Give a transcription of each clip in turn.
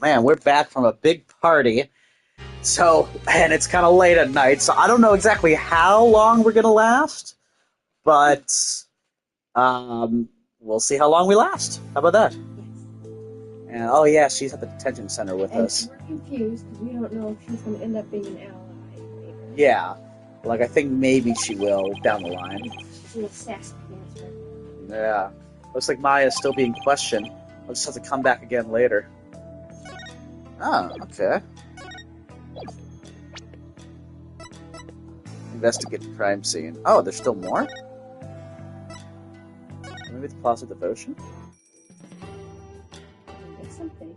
man, we're back from a big party. So, and it's kind of late at night, so I don't know exactly how long we're gonna last, but we'll see how long we last. How about that? And oh yeah, she's at the detention center with us. We're confused because we don't know if she's going to end up being an ally later. Yeah, like I think maybe she will down the line. She's an assassin dancer. Yeah, looks like Maya's still being questioned. I'll just have to come back again later. Oh, okay. Investigate the crime scene. Oh, there's still more? Maybe the Plaza Devotion? That's something.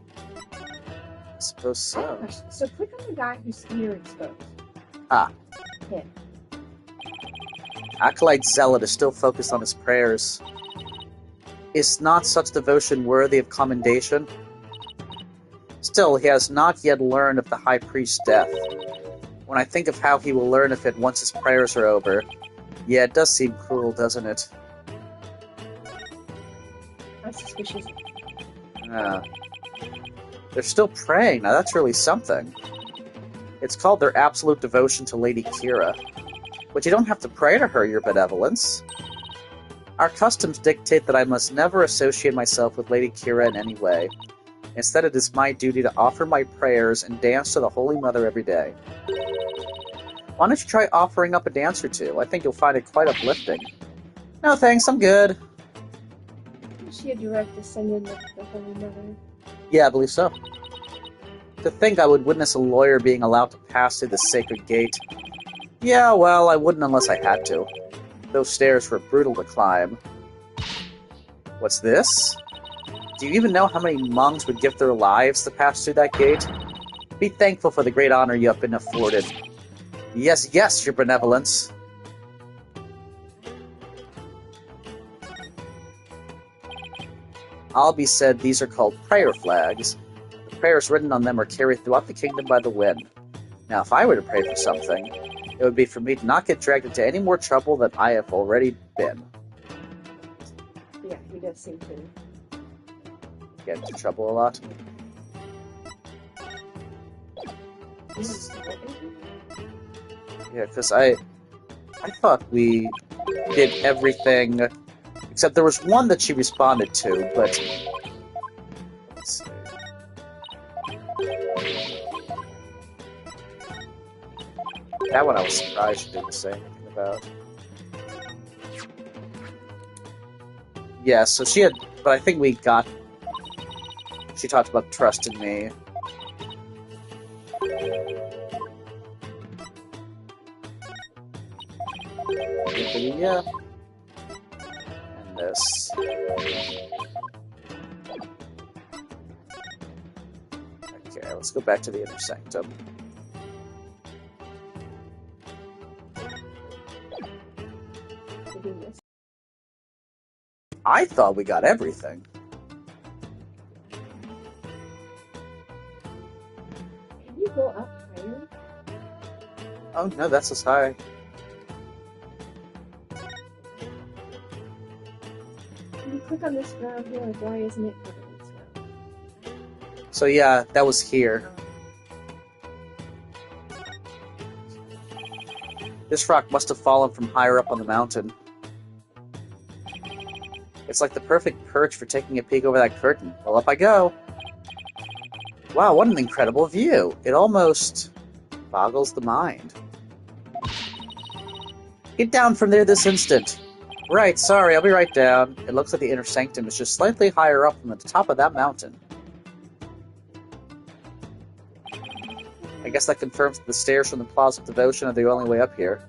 I suppose so. So click on the guy whose ear exposed. Ah. Him. Acolyte Zeh'lot is still focused on his prayers. Is not such devotion worthy of commendation? Still, he has not yet learned of the High Priest's death. When I think of how he will learn of it once his prayers are over, yeah, it does seem cruel, doesn't it? I'm suspicious. They're still praying. Now that's really something. It's called their absolute devotion to Lady Kira. But you don't have to pray to her, your benevolence. Our customs dictate that I must never associate myself with Lady Kira in any way. Instead, it is my duty to offer my prayers and dance to the Holy Mother every day. Why don't you try offering up a dance or two? I think you'll find it quite uplifting. No thanks, I'm good. Is she a direct descendant of the Holy Mother? Yeah, I believe so. To think I would witness a lawyer being allowed to pass through the sacred gate. Yeah, well, I wouldn't unless I had to. Those stairs were brutal to climb. What's this? Do you even know how many monks would give their lives to pass through that gate? Be thankful for the great honor you have been afforded. Yes, yes, your benevolence. Albie said these are called prayer flags. The prayers written on them are carried throughout the kingdom by the wind. Now, if I were to pray for something, it would be for me to not get dragged into any more trouble than I have already been. Yeah, he does seem to. Get into trouble a lot. Yeah, because I thought we did everything, except there was one that she responded to, but let's see. That one I was surprised she didn't say anything about. Yeah, so she had, but I think we got, she talked about trust in me. Yeah. And this. Okay, let's go back to the inner sanctum. I thought we got everything. Can you go up higher? Oh no, that's as high. Can you click on this ground here? Like, why isn't it covered in snow? So yeah, that was here. This rock must have fallen from higher up on the mountain. It's like the perfect perch for taking a peek over that curtain. Well, up I go. Wow, what an incredible view. It almost boggles the mind. Get down from there this instant. Right, sorry, I'll be right down. It looks like the inner sanctum is just slightly higher up than the top of that mountain. I guess that confirms that the stairs from the Plaza of Devotion are the only way up here.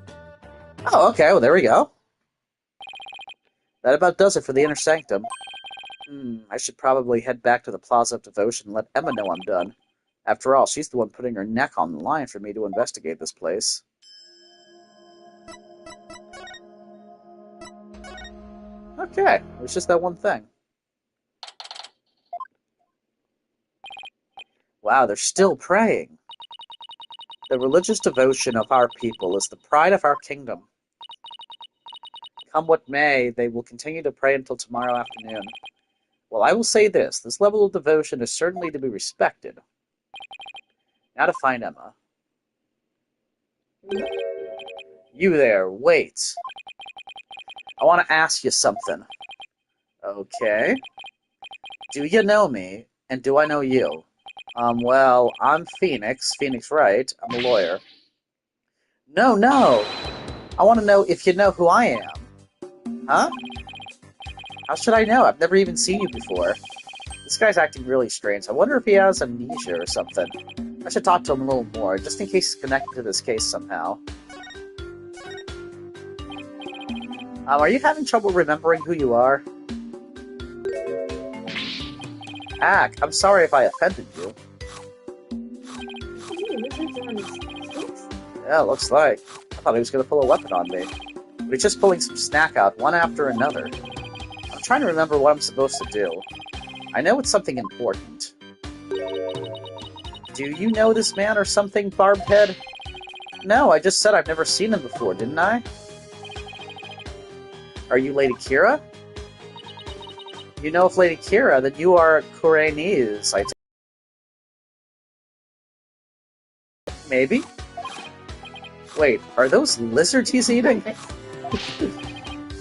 Oh, okay, well, there we go. That about does it for the inner sanctum. I should probably head back to the Plaza of Devotion and let Emma know I'm done. After all, she's the one putting her neck on the line for me to investigate this place. Okay, it was just that one thing. Wow, they're still praying. The religious devotion of our people is the pride of our kingdom. Come what may, they will continue to pray until tomorrow afternoon. Well, I will say this level of devotion is certainly to be respected. Now to find Emma. Hmm? You there, wait. I want to ask you something. Okay. Do you know me? And do I know you? Well, I'm Phoenix. Phoenix Wright. I'm a lawyer. No, no! I want to know if you know who I am. Huh? How should I know? I've never even seen you before. This guy's acting really strange. I wonder if he has amnesia or something. I should talk to him a little more, just in case he's connected to this case somehow. Are you having trouble remembering who you are? Ack, I'm sorry if I offended you. Hey, lizards are on his sticks? Yeah, looks like. I thought he was going to pull a weapon on me. But he's just pulling some snack out, one after another. I'm trying to remember what I'm supposed to do. I know it's something important. Do you know this man or something, Barbed Head? No, I just said I've never seen him before, didn't I? Are you Lady Kira? You know if Lady Kira, then you are Khura'in, I take. Maybe? Wait, are those lizards he's eating?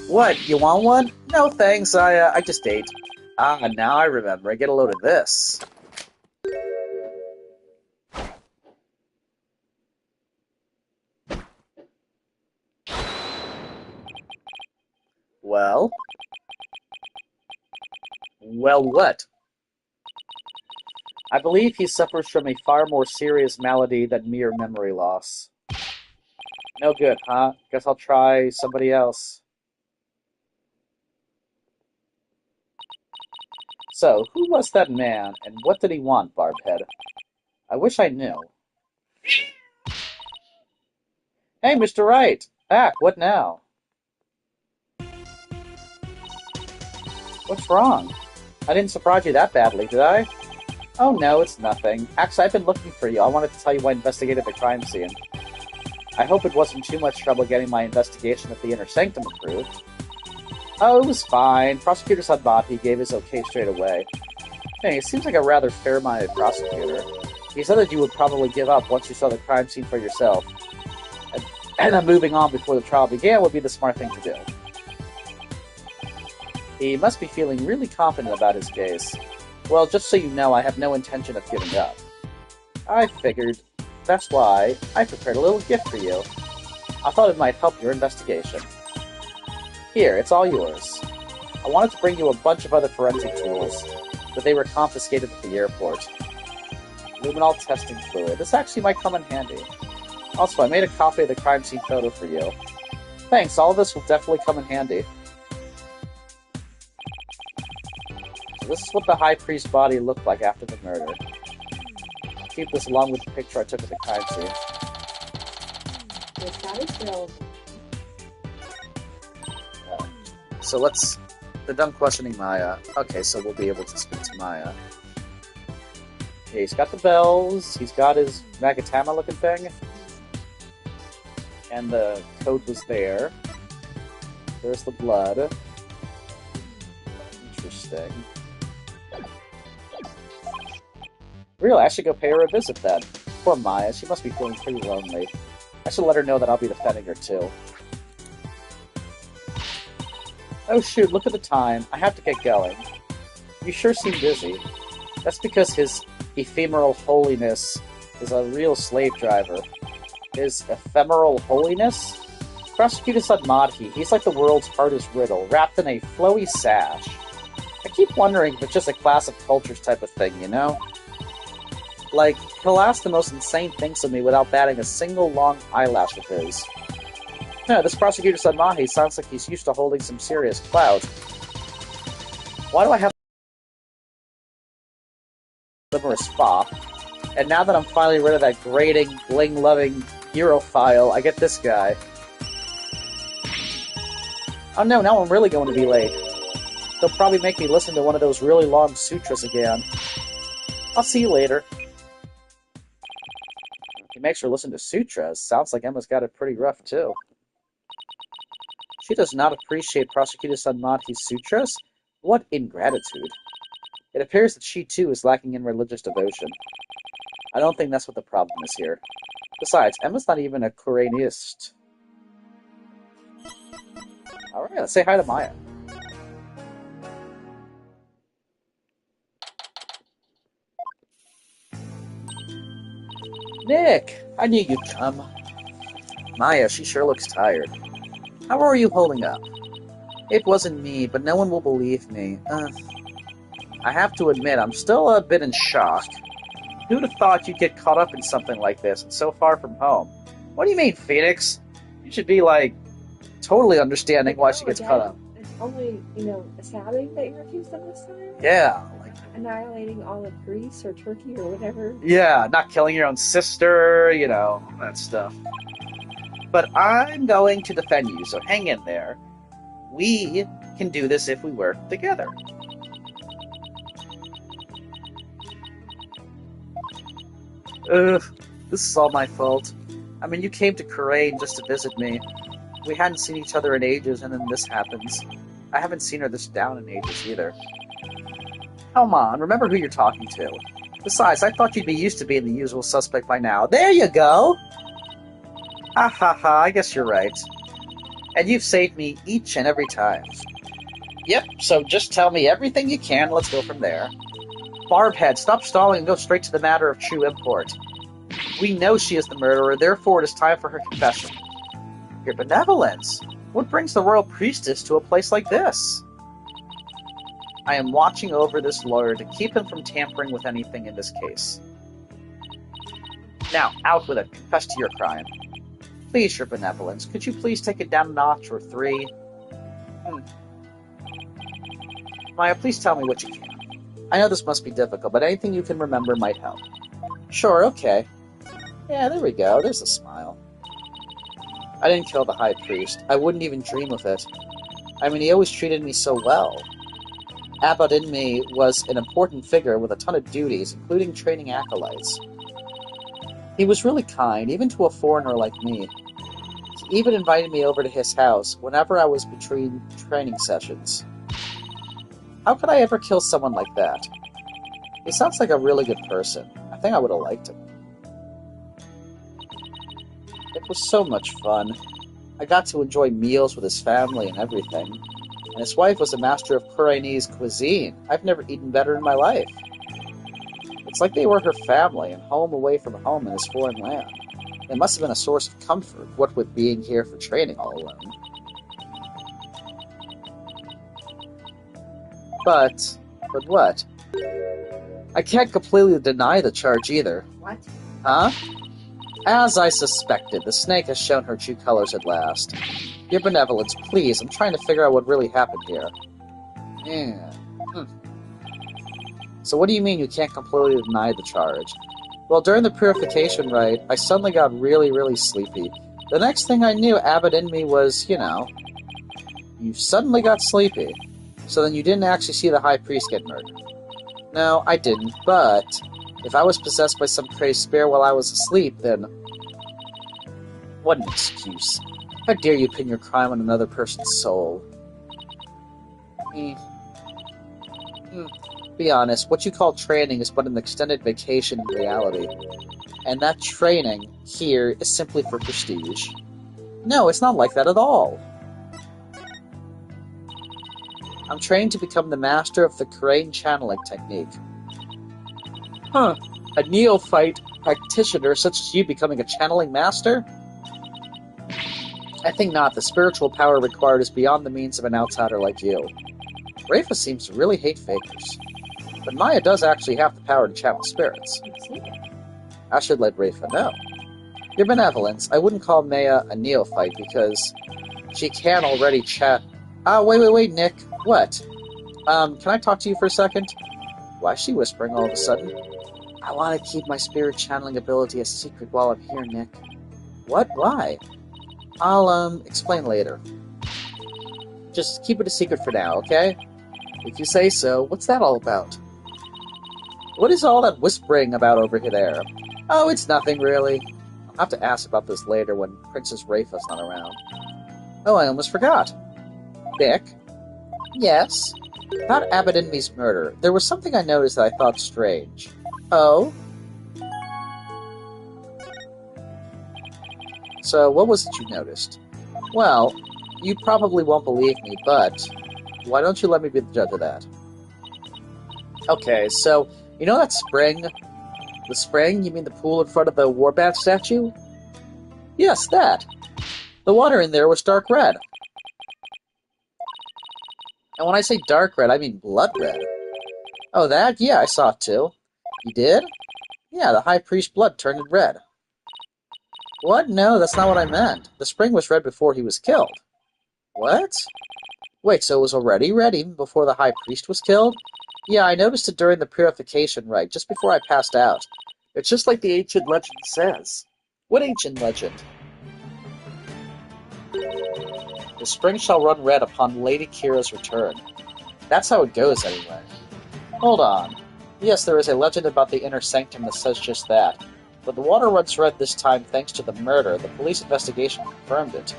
What, you want one? No thanks, I just ate. Ah, now I remember. I get a load of this. Well? Well, what? I believe he suffers from a far more serious malady than mere memory loss. No good, huh? Guess I'll try somebody else. So, who was that man, and what did he want, Barbhead? I wish I knew. Hey, Mr. Wright! Back, what now? What's wrong? I didn't surprise you that badly, did I? Oh no, it's nothing. Actually, I've been looking for you. I wanted to tell you I investigated the crime scene. I hope it wasn't too much trouble getting my investigation at the Inner Sanctum approved. Oh, it was fine. Prosecutor Sadbati gave his okay straight away. Hey, he seems like a rather fair-minded prosecutor. He said that you would probably give up once you saw the crime scene for yourself. And that moving on before the trial began would be the smart thing to do. He must be feeling really confident about his case. Well, just so you know, I have no intention of giving up. I figured. That's why I prepared a little gift for you. I thought it might help your investigation. Here, it's all yours. I wanted to bring you a bunch of other forensic tools, but they were confiscated at the airport. Luminol testing fluid. This actually might come in handy. Also, I made a copy of the crime scene photo for you. Thanks, all of this will definitely come in handy. So this is what the High Priest's body looked like after the murder. I'll keep this along with the picture I took of the crime scene. Yes, that is still. So they're done questioning Maya. Okay, so we'll be able to speak to Maya. Yeah, he's got the bells, he's got his Magatama looking thing. And the code was there. There's the blood. Interesting. Really, I should go pay her a visit then. Poor Maya, she must be feeling pretty lonely. I should let her know that I'll be defending her too. Oh shoot, look at the time. I have to get going. You sure seem busy. That's because his ephemeral holiness is a real slave driver. His ephemeral holiness? Prosecutor Sadmadhi, he's like the world's hardest riddle, wrapped in a flowy sash. I keep wondering if it's just a class of cultures type of thing, you know? Like, he'll ask the most insane things of me without batting a single long eyelash of his. No, this Prosecutor Sadmahi sounds like he's used to holding some serious clout. Why do I have liver spa? And now that I'm finally rid of that grating, bling-loving Europhile, I get this guy. Oh no, now I'm really going to be late. They'll probably make me listen to one of those really long sutras again. I'll see you later. He makes her listen to sutras. Sounds like Emma's got it pretty rough, too. She does not appreciate Prosecutor Sadmadhi's sutras? What ingratitude. It appears that she, too, is lacking in religious devotion. I don't think that's what the problem is here. Besides, Emma's not even a Khura'inist. Alright, let's say hi to Maya. Nick! I knew you'd come. Maya, she sure looks tired. How are you holding up? It wasn't me, but no one will believe me. I have to admit, I'm still a bit in shock. Who'd have thought you'd get caught up in something like this and so far from home? What do you mean, Phoenix? You should be, like, totally understanding why she gets caught up. It's only, a stabbing that you're accused of this time? Yeah, like... Annihilating all of Greece or Turkey or whatever. Yeah, not killing your own sister, all that stuff. But I'm going to defend you, so hang in there. We can do this if we work together. Ugh, this is all my fault. I mean, you came to Khura'in just to visit me. We hadn't seen each other in ages, and then this happens. I haven't seen her this down in ages either. Come on, remember who you're talking to. Besides, I thought you'd be used to being the usual suspect by now. There you go! Ha ha ha, I guess you're right. And you've saved me each and every time. Yep, so just tell me everything you can, let's go from there. Barbhead, stop stalling and go straight to the matter of true import. We know she is the murderer, therefore it is time for her confession. Your benevolence! What brings the royal priestess to a place like this? I am watching over this lawyer to keep him from tampering with anything in this case. Now, out with it. Confess to your crime. Please, your benevolence, could you please take it down a notch or 3? Maya, please tell me what you can. I know this must be difficult, but anything you can remember might help. Sure, okay. Yeah, there we go. There's a smile. I didn't kill the High Priest. I wouldn't even dream of it. I mean, he always treated me so well. Abbot Inmi was an important figure with a ton of duties, including training acolytes. He was really kind, even to a foreigner like me. He even invited me over to his house whenever I was between training sessions. How could I ever kill someone like that? He sounds like a really good person. I think I would have liked him. It was so much fun. I got to enjoy meals with his family and everything. And his wife was a master of Khura'inese cuisine. I've never eaten better in my life. It's like they were her family and home away from home in his foreign land. It must have been a source of comfort, what with being here for training all alone. But what? I can't completely deny the charge either. What? Huh? As I suspected, the snake has shown her true colors at last. Your benevolence, please, I'm trying to figure out what really happened here. Yeah. So what do you mean you can't completely deny the charge? Well, during the purification rite, I suddenly got really, really sleepy. The next thing I knew, Abbot in me was, you suddenly got sleepy. So then you didn't actually see the High Priest get murdered. No, I didn't, but if I was possessed by some crazed spirit while I was asleep, then... What an excuse. How dare you pin your crime on another person's soul? Be honest, what you call training is but an extended vacation in reality. And that training here is simply for prestige. No, it's not like that at all. I'm trained to become the master of the Khura'in channeling technique. Huh. A neophyte practitioner such as you becoming a channeling master? I think not. The spiritual power required is beyond the means of an outsider like you. Rafa seems to really hate fakers. But Maya does actually have the power to channel spirits. I should let Rafa know. Your benevolence, I wouldn't call Maya a neophyte because she can already chat... wait, Nick. What? Can I talk to you for a second? Why is she whispering all of a sudden? I want to keep my spirit channeling ability a secret while I'm here, Nick. What? Why? I'll, explain later. Just keep it a secret for now, okay? If you say so, what's that all about? What is all that whispering about over there? Oh, it's nothing, really. I'll have to ask about this later when Princess Rafa's not around. Oh, I almost forgot. Nick? Yes? About Abbot Inmi's murder, there was something I noticed that I thought strange. Oh? So, what was it you noticed? Well, you probably won't believe me, but why don't you let me be the judge of that? Okay, so, you know that spring? The spring? You mean the pool in front of the Warbat statue? Yes, that. The water in there was dark red. And when I say dark red, I mean blood red. Oh, that? Yeah, I saw it too. You did? Yeah, the High Priest's blood turned red. What? No, that's not what I meant. The spring was red before he was killed. What? Wait, so it was already red even before the High Priest was killed? Yeah, I noticed it during the purification rite, just before I passed out. It's just like the ancient legend says. What ancient legend? The spring shall run red upon Lady Kira's return. That's how it goes, anyway. Hold on. Yes, there is a legend about the inner sanctum that says just that. But the water runs red this time thanks to the murder. The police investigation confirmed it.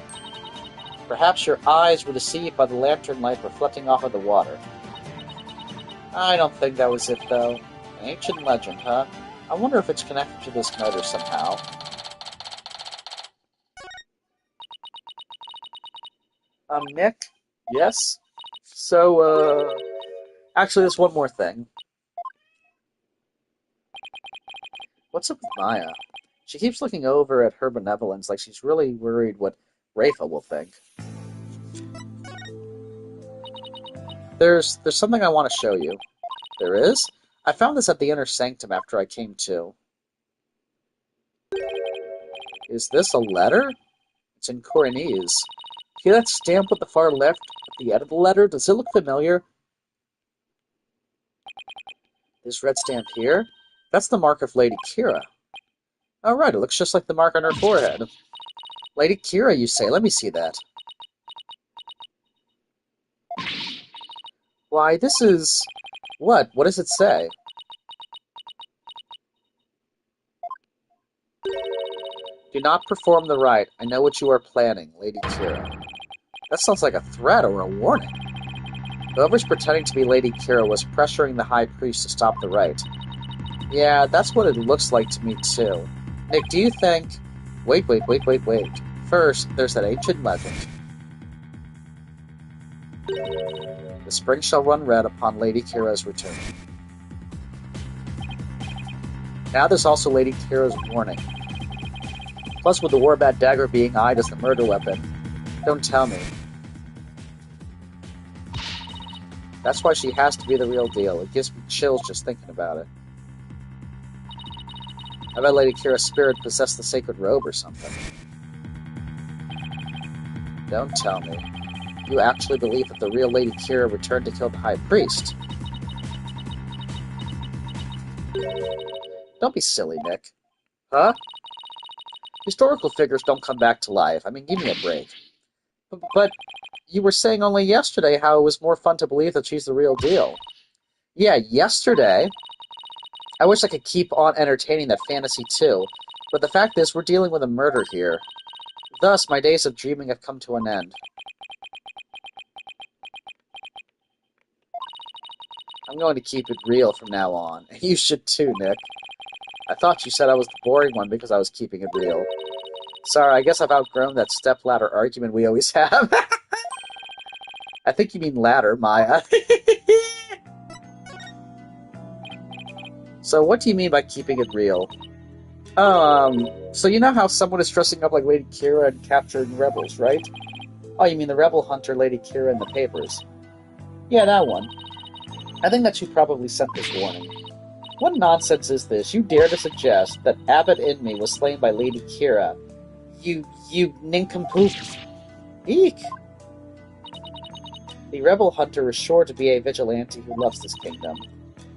Perhaps your eyes were deceived by the lantern light reflecting off of the water. I don't think that was it, though. An ancient legend, huh? I wonder if it's connected to this murder somehow. Nick? Yes? So, actually, there's one more thing. What's up with Maya? She keeps looking over at her benevolence like she's really worried what Rafa will think. There's something I want to show you. There is? I found this at the inner sanctum after I came to. Is this a letter? It's in Khura'in. See that stamp with the far left at the end of the letter? Does it look familiar? This red stamp here? That's the mark of Lady Kira. Oh, right, it looks just like the mark on her forehead. Lady Kira, you say? Let me see that. Why, this is... What? What does it say? Do not perform the rite. I know what you are planning, Lady Kira. That sounds like a threat or a warning. Whoever's pretending to be Lady Kira was pressuring the High Priest to stop the rite. Yeah, that's what it looks like to me, too. Nick, do you think... Wait. First, there's that ancient legend. The spring shall run red upon Lady Kira's return. Now there's also Lady Kira's warning. Plus, with the Warbat dagger being eyed as the murder weapon. Don't tell me. That's why she has to be the real deal. It gives me chills just thinking about it. I bet Lady Kira's spirit possessed the sacred robe or something. Don't tell me. You actually believe that the real Lady Kira returned to kill the High Priest? Don't be silly, Nick. Huh? Historical figures don't come back to life. I mean, give me a break. But you were saying only yesterday how it was more fun to believe that she's the real deal. Yeah, yesterday. I wish I could keep on entertaining that fantasy too, but the fact is we're dealing with a murder here. Thus, my days of dreaming have come to an end. I'm going to keep it real from now on. You should too, Nick. I thought you said I was the boring one because I was keeping it real. Sorry, I guess I've outgrown that step-ladder argument we always have. I think you mean ladder, Maya. So what do you mean by keeping it real? So you know how someone is dressing up like Lady Kira and capturing rebels, right? Oh, you mean the rebel hunter Lady Kira in the papers? Yeah, that one. I think that you probably sent this warning. What nonsense is this? You dare to suggest that Abbot Inme was slain by Lady Kira? You nincompoop. Eek! The rebel hunter is sure to be a vigilante who loves this kingdom.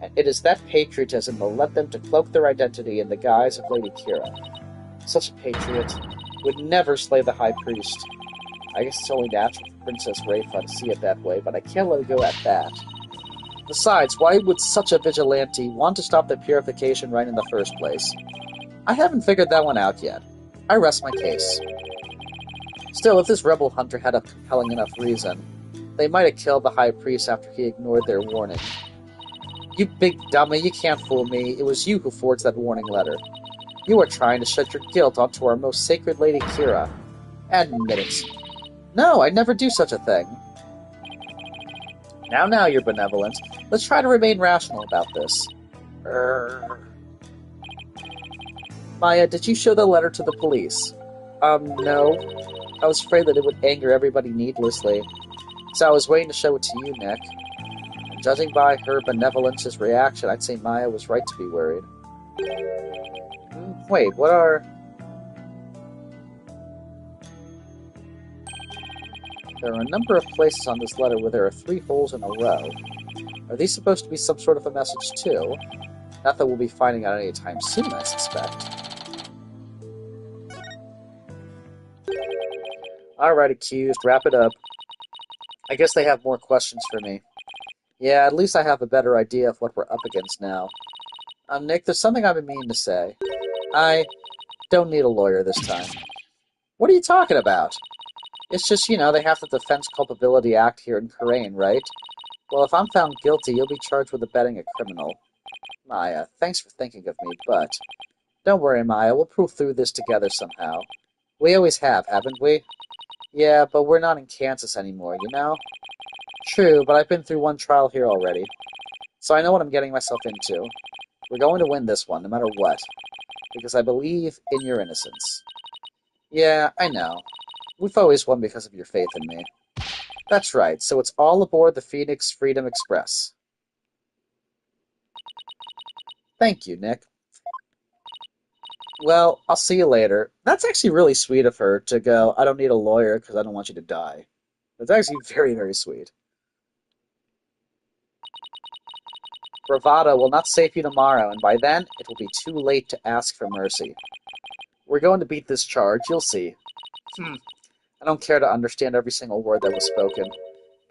And it is that patriotism that led them to cloak their identity in the guise of Lady Kira. Such a patriot would never slay the High Priest. I guess it's only natural for Princess Rafa to see it that way, but I can't let it go at that. Besides, why would such a vigilante want to stop the purification right in the first place? I haven't figured that one out yet. I rest my case. Still, if this rebel hunter had a compelling enough reason, they might have killed the High Priest after he ignored their warning. You big dummy, you can't fool me. It was you who forged that warning letter. You are trying to shed your guilt onto our most sacred Lady Kira. Admit it. No, I'd never do such a thing. Now, you're benevolent. Let's try to remain rational about this. Urgh. Maya, did you show the letter to the police? No. I was afraid that it would anger everybody needlessly. So I was waiting to show it to you, Nick. And judging by her benevolence's reaction, I'd say Maya was right to be worried. Wait, what are... There are a number of places on this letter where there are 3 holes in a row. Are these supposed to be some sort of a message, too? Not that we'll be finding out any time soon, I suspect. Alright, accused, wrap it up. I guess they have more questions for me. Yeah, at least I have a better idea of what we're up against now. Nick, there's something I've been meaning to say. I don't need a lawyer this time. What are you talking about? It's just, they have the Defense Culpability Act here in Khura'in, right? Well, if I'm found guilty, you'll be charged with abetting a criminal. Maya, thanks for thinking of me, but... Don't worry, Maya, we'll pull through this together somehow. We always have, haven't we? Yeah, but we're not in Kansas anymore, you know? True, but I've been through one trial here already. So I know what I'm getting myself into. We're going to win this one, no matter what. Because I believe in your innocence. Yeah, I know. We've always won because of your faith in me. That's right, so it's all aboard the Phoenix Freedom Express. Thank you, Nick. Well, I'll see you later. That's actually really sweet of her to go, I don't need a lawyer because I don't want you to die. That's actually very, very sweet. Bravado will not save you tomorrow, and by then, it will be too late to ask for mercy. We're going to beat this charge, you'll see. I don't care to understand every single word that was spoken,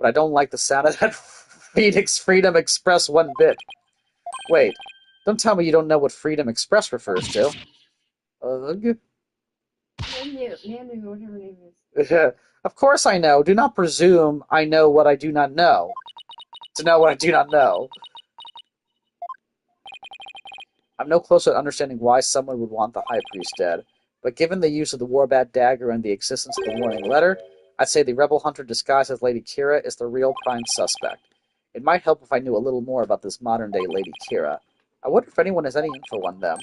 but I don't like the sound of that Phoenix Freedom Express one bit. Wait, don't tell me you don't know what Freedom Express refers to. Ugh. Manu, whatever her name is. Of course I know. Do not presume I know what I do not know. To know what I do not know. I'm no closer to understanding why someone would want the High Priest dead, but given the use of the Warbat dagger and the existence of the warning letter, I'd say the rebel hunter disguised as Lady Kira is the real prime suspect. It might help if I knew a little more about this modern-day Lady Kira. I wonder if anyone has any info on them.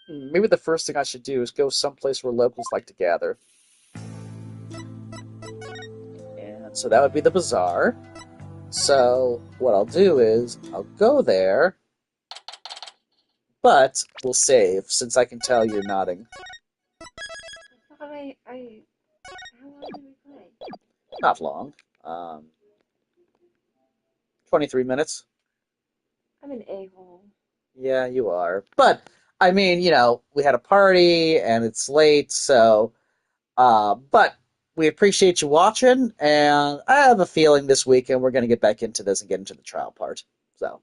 Maybe the first thing I should do is go someplace where locals like to gather. And so that would be the bazaar. So what I'll do is I'll go there, but we'll save, since I can tell you're nodding. How long did we play? Not long. 23 minutes. I'm an a-hole. Yeah, you are. But, I mean, we had a party, and it's late, so... but we appreciate you watching, and I have a feeling this weekend we're going to get back into this and get into the trial part. So...